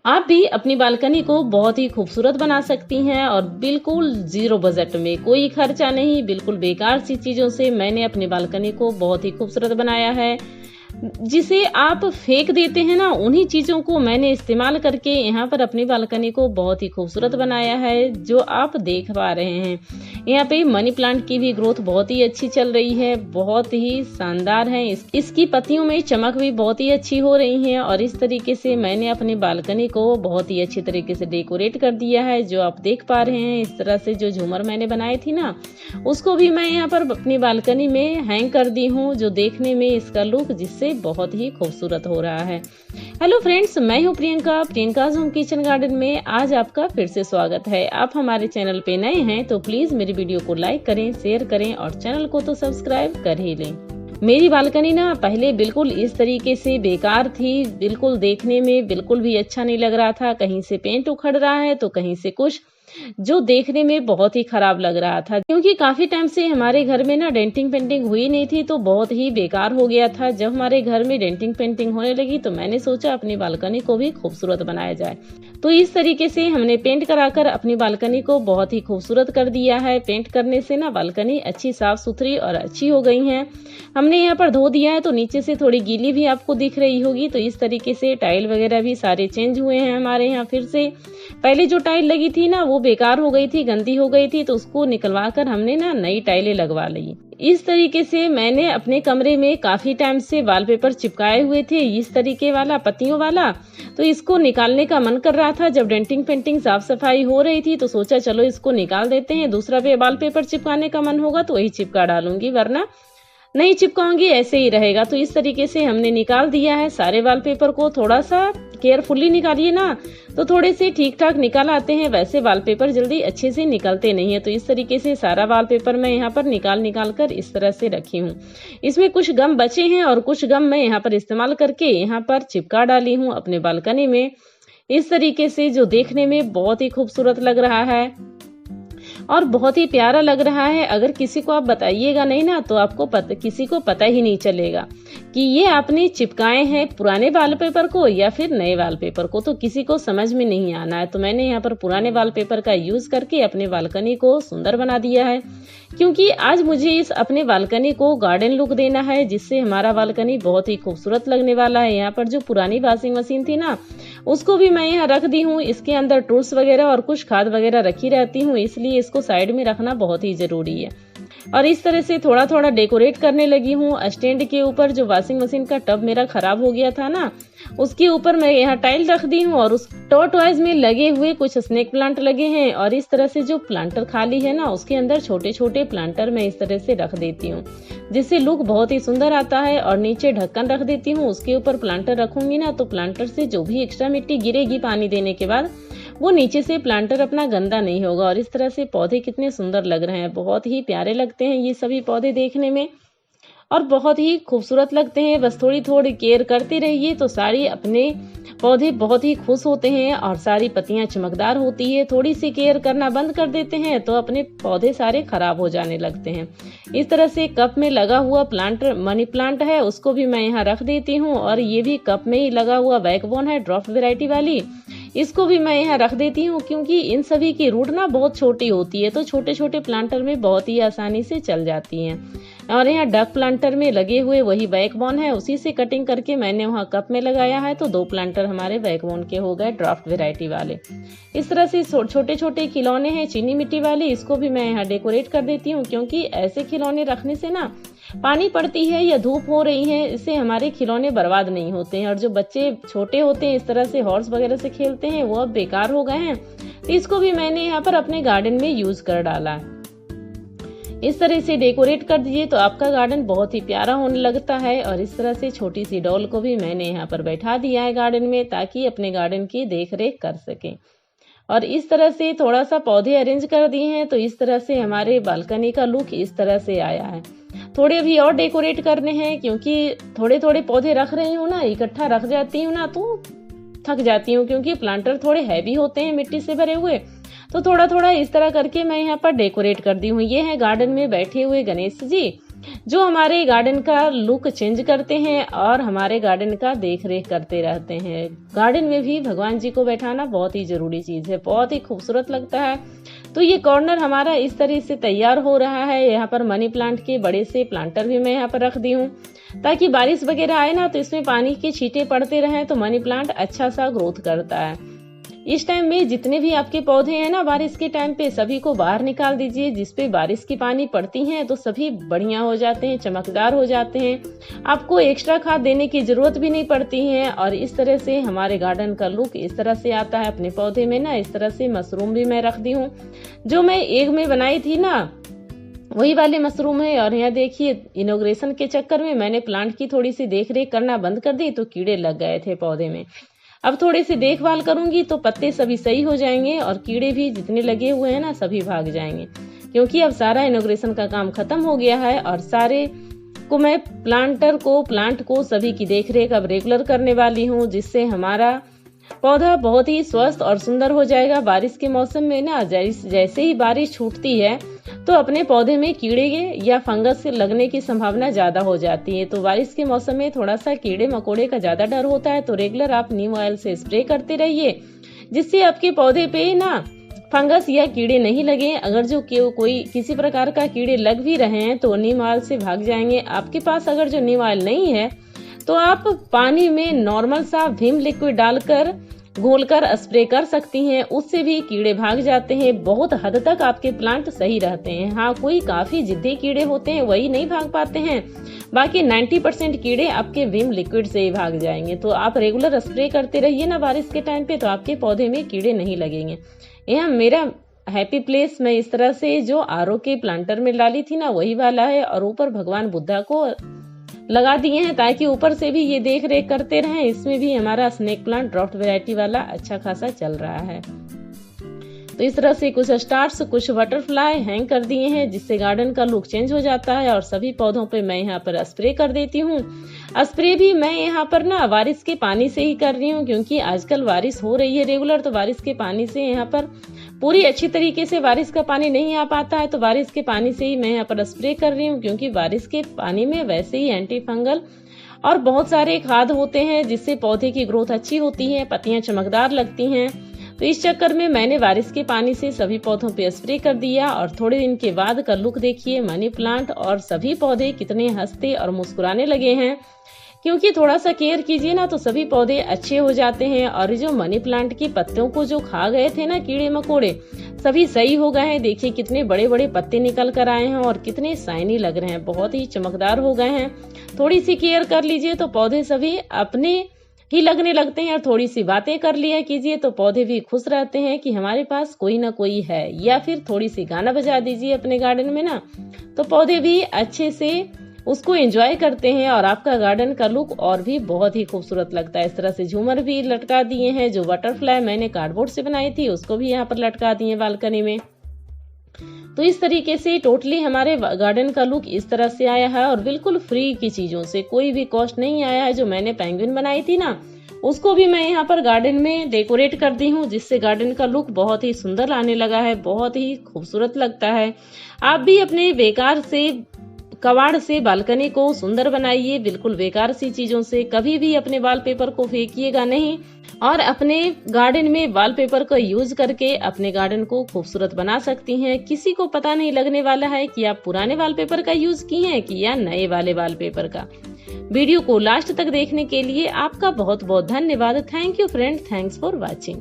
आप भी अपनी बालकनी को बहुत ही खूबसूरत बना सकती हैं और बिल्कुल ज़ीरो बजट में, कोई खर्चा नहीं, बिल्कुल बेकार सी चीज़ों से मैंने अपनी बालकनी को बहुत ही खूबसूरत बनाया है। जिसे आप फेंक देते हैं ना, उन्हीं चीज़ों को मैंने इस्तेमाल करके यहाँ पर अपनी बालकनी को बहुत ही खूबसूरत बनाया है, जो आप देख पा रहे हैं। यहाँ पे मनी प्लांट की भी ग्रोथ बहुत ही अच्छी चल रही है, बहुत ही शानदार है। इसकी पत्तियों में चमक भी बहुत ही अच्छी हो रही है और इस तरीके से मैंने अपनी बालकनी को बहुत ही अच्छी तरीके से डेकोरेट कर दिया है, जो आप देख पा रहे हैं। इस तरह से जो झूमर मैंने बनाई थी ना, उसको भी मैं यहाँ पर अपनी बालकनी में हैंग कर दी हूँ, जो देखने में इसका लुक जिससे बहुत ही खूबसूरत हो रहा है। हेलो फ्रेंड्स, मैं हूँ प्रियंकाज़ होम किचन गार्डन में आज आपका फिर से स्वागत है। आप हमारे चैनल पे नए हैं तो प्लीज मेरी वीडियो को लाइक करें, शेयर करें और चैनल को तो सब्सक्राइब कर ही लें। मेरी बालकनी ना पहले बिल्कुल इस तरीके से बेकार थी, बिल्कुल देखने में बिल्कुल भी अच्छा नहीं लग रहा था। कहीं से पेंट उखड़ रहा है तो कहीं से कुछ, जो देखने में बहुत ही खराब लग रहा था, क्योंकि काफी टाइम से हमारे घर में ना डेंटिंग पेंटिंग हुई नहीं थी, तो बहुत ही बेकार हो गया था। जब हमारे घर में डेंटिंग पेंटिंग होने लगी तो मैंने सोचा अपनी बालकनी को भी खूबसूरत बनाया जाए। तो इस तरीके से हमने पेंट कराकर अपनी बालकनी को बहुत ही खूबसूरत कर दिया है। पेंट करने से ना बालकनी अच्छी साफ सुथरी और अच्छी हो गई है। हमने यहाँ पर धो दिया है तो नीचे से थोड़ी गीली भी आपको दिख रही होगी। तो इस तरीके से टाइल वगैरह भी सारे चेंज हुए हैं हमारे यहाँ। फिर से पहले जो टाइल लगी थी ना, वो बेकार हो गई थी, गंदी हो गई थी, तो उसको निकलवा कर हमने ना नई टाइलें लगवा ली। इस तरीके से मैंने अपने कमरे में काफी टाइम से वॉलपेपर चिपकाए हुए थे, इस तरीके वाला पत्तियों वाला। तो इसको निकालने का मन कर रहा था। जब डेंटिंग पेंटिंग साफ सफाई हो रही थी तो सोचा चलो इसको निकाल देते हैं। दूसरा पे वॉलपेपर चिपकाने का मन होगा तो वही चिपका डालूंगी, वरना नहीं चिपकाऊंगी, ऐसे ही रहेगा। तो इस तरीके से हमने निकाल दिया है सारे वॉलपेपर को। थोड़ा सा केयरफुली निकालिए ना, तो थोड़े से ठीक ठाक निकाल आते हैं। वैसे वॉलपेपर जल्दी अच्छे से निकलते नहीं है। तो इस तरीके से सारा वॉलपेपर मैं यहाँ पर निकाल कर इस तरह से रखी हूँ। इसमें कुछ गम बचे हैं और कुछ गम मैं यहाँ पर इस्तेमाल करके यहाँ पर चिपका डाली हूँ अपने बालकनी में, इस तरीके से, जो देखने में बहुत ही खूबसूरत लग रहा है और बहुत ही प्यारा लग रहा है। अगर किसी को आप बताइएगा नहीं ना, तो आपको किसी को पता ही नहीं चलेगा कि ये आपने चिपकाए हैं पुराने वॉलपेपर को या फिर नए वॉलपेपर को, तो किसी को समझ में नहीं आना है। तो मैंने यहाँ पर पुराने वॉलपेपर का यूज करके अपने बालकनी को सुंदर बना दिया है, क्योंकि आज मुझे इस अपने बालकनी को गार्डन लुक देना है, जिससे हमारा बालकनी बहुत ही खूबसूरत लगने वाला है। यहाँ पर जो पुरानी वॉशिंग मशीन थी ना, उसको भी मैं यहाँ रख दी हूँ। इसके अंदर टूल्स वगैरह और कुछ खाद वगैरह रखी रहती हूँ, इसलिए इसको साइड में रखना बहुत ही जरूरी है। और इस तरह से थोड़ा थोड़ा डेकोरेट करने लगी हूँ। स्टैंड के ऊपर जो वॉशिंग मशीन का टब मेरा खराब हो गया था ना, उसके ऊपर मैं यहाँ टाइल रख दी हूँ और उस टॉर्टवाइज में लगे हुए कुछ स्नेक प्लांट लगे हैं। और इस तरह से जो प्लांटर खाली है ना, उसके अंदर छोटे छोटे प्लांटर मैं इस तरह से रख देती हूँ, जिससे लुक बहुत ही सुंदर आता है। और नीचे ढक्कन रख देती हूँ, उसके ऊपर प्लांटर रखूंगी ना, तो प्लांटर से जो भी एक्स्ट्रा मिट्टी गिरेगी पानी देने के बाद, वो नीचे से प्लांटर अपना गंदा नहीं होगा। और इस तरह से पौधे कितने सुंदर लग रहे हैं, बहुत ही प्यारे लगते हैं ये सभी पौधे देखने में और बहुत ही खूबसूरत लगते हैं। बस थोड़ी थोड़ी केयर करते रहिए तो सारी अपने पौधे बहुत ही खुश होते हैं और सारी पत्तियां चमकदार होती है। थोड़ी सी केयर करना बंद कर देते हैं तो अपने पौधे सारे खराब हो जाने लगते हैं। इस तरह से कप में लगा हुआ प्लांट मनी प्लांट है, उसको भी मैं यहाँ रख देती हूँ। और ये भी कप में ही लगा हुआ बैकबोन है, ड्राफ्ट वैरायटी वाली, इसको भी मैं यहाँ रख देती हूँ, क्योंकि इन सभी की रूट ना बहुत छोटी होती है, तो छोटे छोटे प्लांटर में बहुत ही आसानी से चल जाती हैं। और यहाँ डक प्लांटर में लगे हुए वही बैकबोन है, उसी से कटिंग करके मैंने वहाँ कप में लगाया है। तो 2 प्लांटर हमारे बैकबोन के हो गए ड्राफ्ट वैरायटी वाले। इस तरह से छोटे छोटे खिलौने हैं चीनी मिट्टी वाले, इसको भी मैं यहाँ डेकोरेट कर देती हूँ, क्योंकि ऐसे खिलौने रखने से ना पानी पड़ती है या धूप हो रही है, इससे हमारे खिलौने बर्बाद नहीं होते हैं। और जो बच्चे छोटे होते हैं इस तरह से हॉर्स वगैरह से खेलते हैं, वो अब बेकार हो गए हैं, तो इसको भी मैंने यहाँ पर अपने गार्डन में यूज कर डाला है। इस तरह से डेकोरेट कर दीजिए तो आपका गार्डन बहुत ही प्यारा होने लगता है। और इस तरह से छोटी सी डॉल को भी मैंने यहाँ पर बैठा दिया है गार्डन में, ताकि अपने गार्डन की देख रेख कर सकें। और इस तरह से थोड़ा सा पौधे अरेंज कर दिए हैं, तो इस तरह से हमारे बालकनी का लुक इस तरह से आया है। थोड़े अभी और डेकोरेट करने हैं, क्योंकि थोड़े थोड़े पौधे रख रही हूँ ना, इकट्ठा रख जाती हूँ ना तो थक जाती हूँ, क्योंकि प्लांटर थोड़े हैवी होते हैं मिट्टी से भरे हुए। तो थोड़ा थोड़ा इस तरह करके मैं यहाँ पर डेकोरेट कर दी हूँ। ये है गार्डन में बैठे हुए गणेश जी, जो हमारे गार्डन का लुक चेंज करते हैं और हमारे गार्डन का देख रेख करते रहते हैं। गार्डन में भी भगवान जी को बैठाना बहुत ही जरूरी चीज है, बहुत ही खूबसूरत लगता है। तो ये कॉर्नर हमारा इस तरह से तैयार हो रहा है। यहाँ पर मनी प्लांट के बड़े से प्लांटर भी मैं यहाँ पर रख दी हूँ, ताकि बारिश वगैरह आए ना तो इसमें पानी के छींटे पड़ते रहें तो मनी प्लांट अच्छा सा ग्रोथ करता है। इस टाइम में जितने भी आपके पौधे हैं ना बारिश के टाइम पे सभी को बाहर निकाल दीजिए, जिसपे बारिश की पानी पड़ती है तो सभी बढ़िया हो जाते हैं, चमकदार हो जाते हैं। आपको एक्स्ट्रा खाद देने की जरूरत भी नहीं पड़ती है। और इस तरह से हमारे गार्डन का लुक इस तरह से आता है। अपने पौधे में ना इस तरह से मशरूम भी मैं रख दी हूँ, जो मैं एग में बनाई थी ना वही वाले मशरूम है। और यहाँ देखिए इनोग्रेशन के चक्कर में मैंने प्लांट की थोड़ी सी देख रेख करना बंद कर दी तो कीड़े लग गए थे पौधे में। अब थोड़ी सी देखभाल करूंगी तो पत्ते सभी सही हो जाएंगे और कीड़े भी जितने लगे हुए हैं ना सभी भाग जाएंगे, क्योंकि अब सारा इनोग्रेशन का काम खत्म हो गया है। और सारे को मैं प्लांट को सभी की देखरेख अब रेगुलर करने वाली हूँ, जिससे हमारा पौधा बहुत ही स्वस्थ और सुंदर हो जाएगा। बारिश के मौसम में ना जैसे ही बारिश छूटती है तो अपने पौधे में कीड़े या फंगस लगने की संभावना ज्यादा हो जाती है। तो बारिश के मौसम में थोड़ा सा कीड़े मकोड़े का ज्यादा डर होता है, तो रेगुलर आप नीम ऑयल से स्प्रे करते रहिए, जिससे आपके पौधे पे ना फंगस या कीड़े नहीं लगे। अगर जो कोई किसी प्रकार का कीड़े लग भी रहे हैं तो नीम ऑयल से भाग जाएंगे। आपके पास अगर जो नीम ऑयल नहीं है तो आप पानी में नॉर्मल सा विम लिक्विड डालकर घोलकर स्प्रे कर सकती हैं, उससे भी कीड़े भाग जाते हैं। बहुत हद तक आपके प्लांट सही रहते हैं। हाँ, कोई काफी जिद्दी कीड़े होते हैं वही नहीं भाग पाते हैं, बाकी 90% कीड़े आपके विम लिक्विड से ही भाग जाएंगे। तो आप रेगुलर स्प्रे करते रहिए ना बारिश के टाइम पे, तो आपके पौधे में कीड़े नहीं लगेंगे। यहाँ मेरा हैप्पी प्लेस मैं इस तरह से जो आरओ के प्लांटर में डाली थी ना वही वाला है, और ऊपर भगवान बुद्धा को लगा दिए हैं ताकि ऊपर से भी ये देख रेख करते रहें। इसमें भी हमारा स्नेक प्लांट ड्राफ्ट वैरायटी वाला अच्छा खासा चल रहा है। तो इस तरह से कुछ स्टार्स कुछ बटरफ्लाई हैंग कर दिए हैं, जिससे गार्डन का लुक चेंज हो जाता है। और सभी पौधों पे मैं यहाँ पर स्प्रे कर देती हूँ। स्प्रे भी मैं यहाँ पर ना बारिश के पानी से ही कर रही हूँ, क्योंकि आजकल बारिश हो रही है रेगुलर, तो बारिश के पानी से यहाँ पर पूरी अच्छी तरीके से बारिश का पानी नहीं आ पाता है, तो बारिश के पानी से ही मैं यहाँ पर स्प्रे कर रही हूँ। क्योंकि बारिश के पानी में वैसे ही एंटी फंगल और बहुत सारे खाद होते हैं, जिससे पौधे की ग्रोथ अच्छी होती है, पत्तियां चमकदार लगती हैं। तो इस चक्कर में मैंने बारिश के पानी से सभी पौधों पे स्प्रे कर दिया। और थोड़े दिन के बाद का लुक देखिए, मनी प्लांट और सभी पौधे कितने हंसते और मुस्कुराने लगे हैं। क्योंकि थोड़ा सा केयर कीजिए ना तो सभी पौधे अच्छे हो जाते हैं। और जो मनी प्लांट की पत्तियों को जो खा गए थे ना कीड़े मकोड़े, सभी सही हो गए हैं। देखिए कितने बड़े बड़े पत्ते निकल कर आए हैं और कितने शाइनी लग रहे हैं, बहुत ही चमकदार हो गए हैं। थोड़ी सी केयर कर लीजिए तो पौधे सभी अपने ही लगने लगते हैं। और थोड़ी सी बातें कर लिया कीजिए तो पौधे भी खुश रहते हैं कि हमारे पास कोई ना कोई है। या फिर थोड़ी सी गाना बजा दीजिए अपने गार्डन में ना, तो पौधे भी अच्छे से उसको एंजॉय करते हैं और आपका गार्डन का लुक और भी बहुत ही खूबसूरत लगता है। इस तरह से झूमर भी लटका दिए हैं। जो बटरफ्लाई मैंने कार्डबोर्ड से बनाई थी उसको भी यहाँ पर लटका दिए बालकनी में। तो इस तरीके से टोटली हमारे गार्डन का लुक इस तरह से आया है, और बिल्कुल फ्री की चीजों से, कोई भी कॉस्ट नहीं आया है। जो मैंने पेंगुइन बनाई थी ना उसको भी मैं यहाँ पर गार्डन में डेकोरेट कर दी हूँ, जिससे गार्डन का लुक बहुत ही सुंदर आने लगा है, बहुत ही खूबसूरत लगता है। आप भी अपने बेकार से कबाड़ से बालकनी को सुंदर बनाइए, बिल्कुल बेकार सी चीजों से। कभी भी अपने वॉलपेपर को फेंकिएगा नहीं, और अपने गार्डन में वॉलपेपर का यूज करके अपने गार्डन को खूबसूरत बना सकती हैं। किसी को पता नहीं लगने वाला है कि आप पुराने वॉलपेपर का यूज किए हैं कि या नए वाले वॉलपेपर का। वीडियो को लास्ट तक देखने के लिए आपका बहुत बहुत धन्यवाद। Thank you friend, thanks for watching.